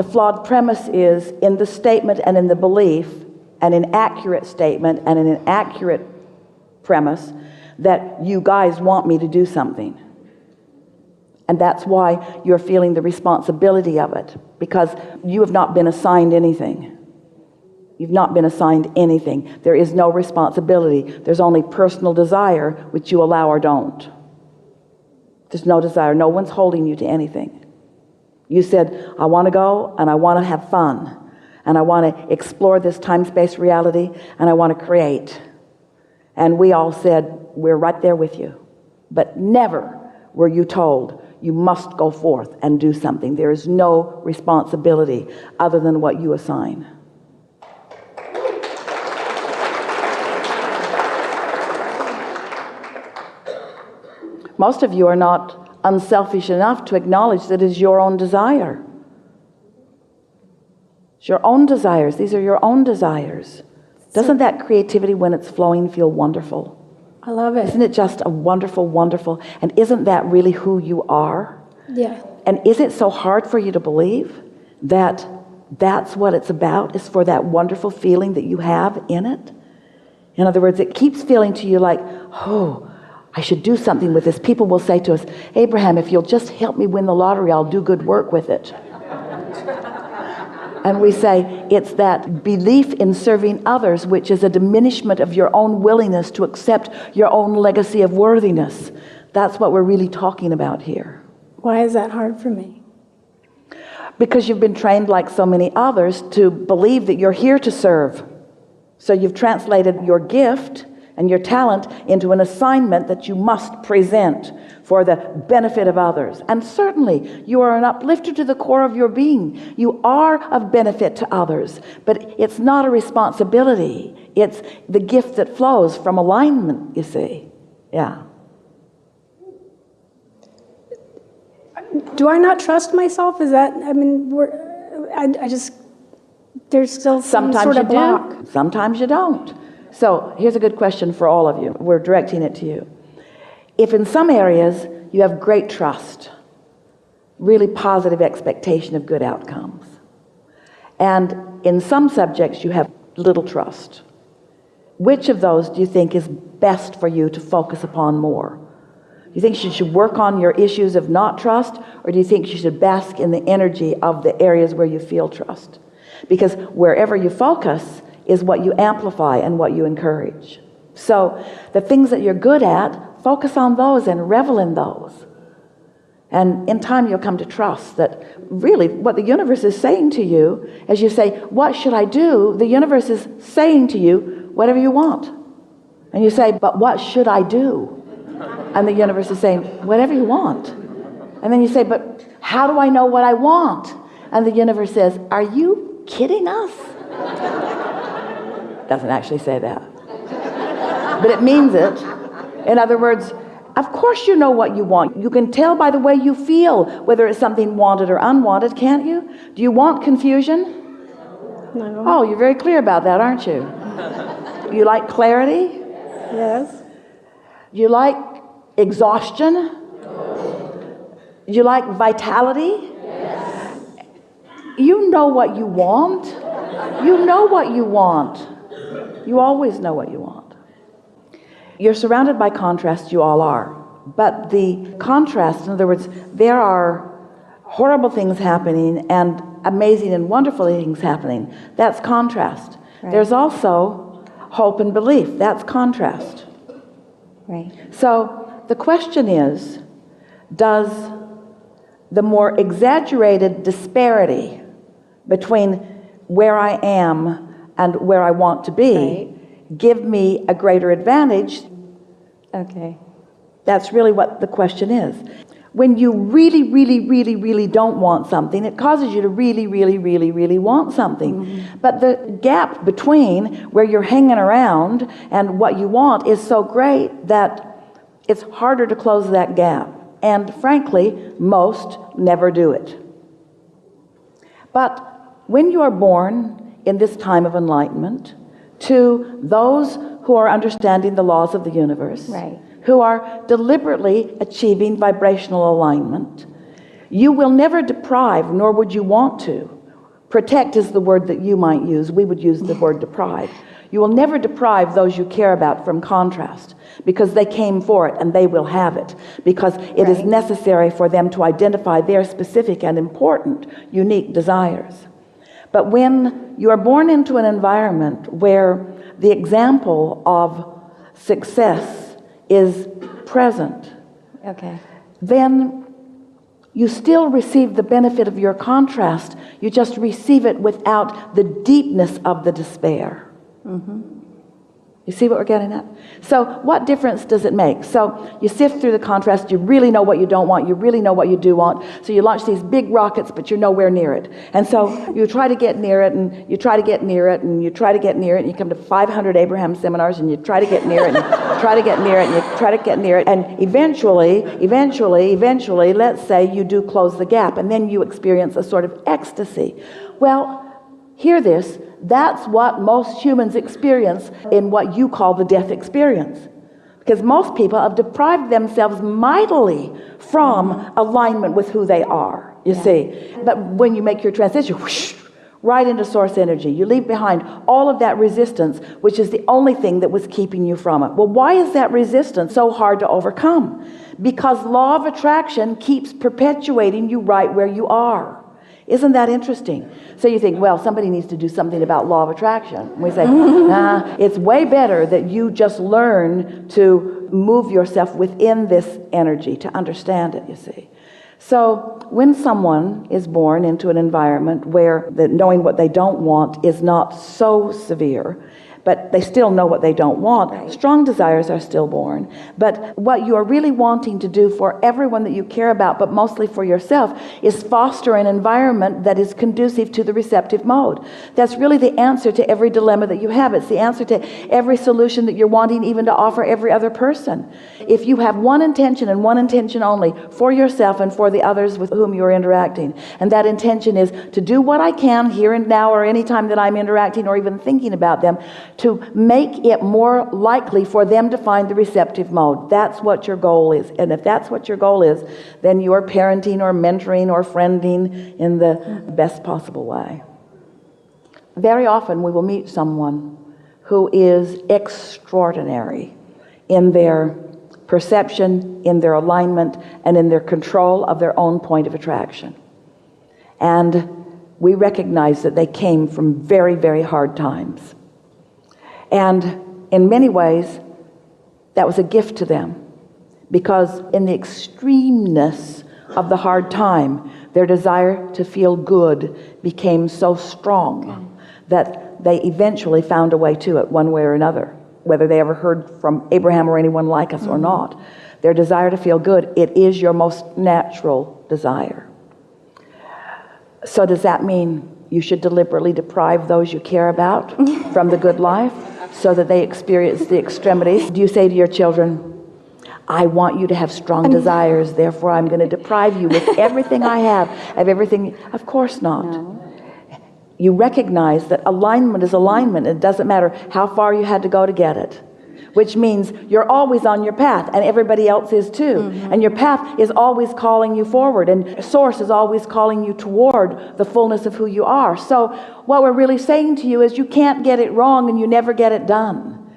The flawed premise is in the statement and in the belief, an inaccurate statement and an inaccurate premise that you guys want me to do something. And that's why you're feeling the responsibility of it, because you have not been assigned anything. You've not been assigned anything. There is no responsibility. There's only personal desire, which you allow or don't. There's no desire. No one's holding you to anything. You said, I want to go and I want to have fun and I want to explore this time-space reality and I want to create. And we all said, we're right there with you. But never were you told you must go forth and do something. There is no responsibility other than what you assign. Most of you are not unselfish enough to acknowledge that it is your own desire. It's your own desires. These are your own desires. Doesn't that creativity, when it's flowing, feel wonderful? I love it. Isn't it just a wonderful, wonderful? And isn't that really who you are? Yeah. And is it so hard for you to believe that that's what it's about, is for that wonderful feeling that you have in it? In other words, it keeps feeling to you like, oh, I should do something with this. People will say to us, Abraham, if you'll just help me win the lottery, I'll do good work with it. And we say, it's that belief in serving others, which is a diminishment of your own willingness to accept your own legacy of worthiness. That's what we're really talking about here. Why is that hard for me? Because you've been trained, like so many others, to believe that you're here to serve. So you've translated your gift and your talent into an assignment that you must present for the benefit of others. And certainly you are an uplifter to the core of your being. You are of benefit to others, but it's not a responsibility. It's the gift that flows from alignment, you see. Yeah. Do I not trust myself? Is that, I mean, I just, there's still some Sometimes sort of you block. do, sometimes you don't. So here's a good question for all of you. We're directing it to you. If in some areas you have great trust, really positive expectation of good outcomes, and in some subjects you have little trust, which of those do you think is best for you to focus upon more? Do you think you should work on your issues of not trust, or do you think you should bask in the energy of the areas where you feel trust? Because wherever you focus is what you amplify and what you encourage. So the things that you're good at, focus on those and revel in those. And in time you'll come to trust that really what the universe is saying to you, as you say, what should I do? The universe is saying to you, whatever you want. And you say, but what should I do? And the universe is saying, whatever you want. And then you say, but how do I know what I want? And the universe says, are you kidding us? Doesn't actually say that, but it means it. In other words, of course you know what you want. You can tell by the way you feel whether it's something wanted or unwanted, can't you? Do you want confusion? No. Oh, you're very clear about that, aren't you? You like clarity? Yes. You like exhaustion? You like vitality? Yes. You know what you want. You know what you want. You always know what you want. You're surrounded by contrast, you all are. But the contrast, in other words, there are horrible things happening and amazing and wonderful things happening. That's contrast. Right. There's also hope and belief. That's contrast. Right. So the question is, does the more exaggerated disparity between where I am and where I want to be give me a greater advantage? Okay. That's really what the question is. When you really, really, really, really don't want something, it causes you to really, really, really, really want something. Mm-hmm. But the gap between where you're hanging around and what you want is so great that it's harder to close that gap. And frankly, most never do it. But when you are born in this time of enlightenment, to those who are understanding the laws of the universe, right, who are deliberately achieving vibrational alignment, you will never deprive, nor would you want to, Protect is the word that you might use. We would use the word deprive. You will never deprive those you care about from contrast, because they came for it and they will have it, because it is necessary for them to identify their specific and important, unique desires. But when you are born into an environment where the example of success is present, Okay. then you still receive the benefit of your contrast. You just receive it without the deepness of the despair. You see what we're getting at? So what difference does it make? So you sift through the contrast. You really know what you don't want. You really know what you do want. So you launch these big rockets, but you're nowhere near it. And so you try to get near it, and you try to get near it, and you try to get near it, and you come to 500 Abraham seminars, and you try to get near it, and you try to get near it, and you try to get near it. And eventually, let's say you do close the gap, and then you experience a sort of ecstasy. Well, hear this. That's what most humans experience in what you call the death experience. Because most people have deprived themselves mightily from alignment with who they are, you see. But when you make your transition, whoosh, right into source energy, you leave behind all of that resistance, which is the only thing that was keeping you from it. Well, why is that resistance so hard to overcome? Because law of attraction keeps perpetuating you right where you are. Isn't that interesting? So you think, well, somebody needs to do something about law of attraction. And we say, nah, it's way better that you just learn to move yourself within this energy, to understand it, you see. So when someone is born into an environment where knowing what they don't want is not so severe, but they still know what they don't want, strong desires are still born. But what you are really wanting to do for everyone that you care about, but mostly for yourself, is foster an environment that is conducive to the receptive mode. That's really the answer to every dilemma that you have. It's the answer to every solution that you're wanting even to offer every other person. If you have one intention and one intention only for yourself and for the others with whom you're interacting, and that intention is to do what I can here and now or any time that I'm interacting or even thinking about them, to make it more likely for them to find the receptive mode. That's what your goal is. And if that's what your goal is, then you're parenting or mentoring or friending in the best possible way. Very often we will meet someone who is extraordinary in their perception, in their alignment, and in their control of their own point of attraction. And we recognize that they came from very, very hard times. And in many ways, that was a gift to them, because in the extremeness of the hard time, their desire to feel good became so strong that they eventually found a way to it one way or another, whether they ever heard from Abraham or anyone like us or not. Their desire to feel good, it is your most natural desire. So does that mean you should deliberately deprive those you care about from the good life so that they experience the extremities? Do you say to your children, I want you to have strong desires, therefore I'm going to deprive you with everything I have of everything? Of course not. No. You recognize that alignment is alignment. It doesn't matter how far you had to go to get it. Which means you're always on your path, and everybody else is too. And your path is always calling you forward, and Source is always calling you toward the fullness of who you are. So what we're really saying to you is you can't get it wrong, and you never get it done.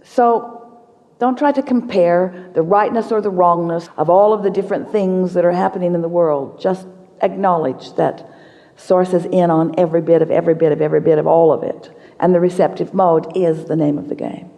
So don't try to compare the rightness or the wrongness of all of the different things that are happening in the world. Just acknowledge that Source is in on every bit of all of it. And the receptive mode is the name of the game.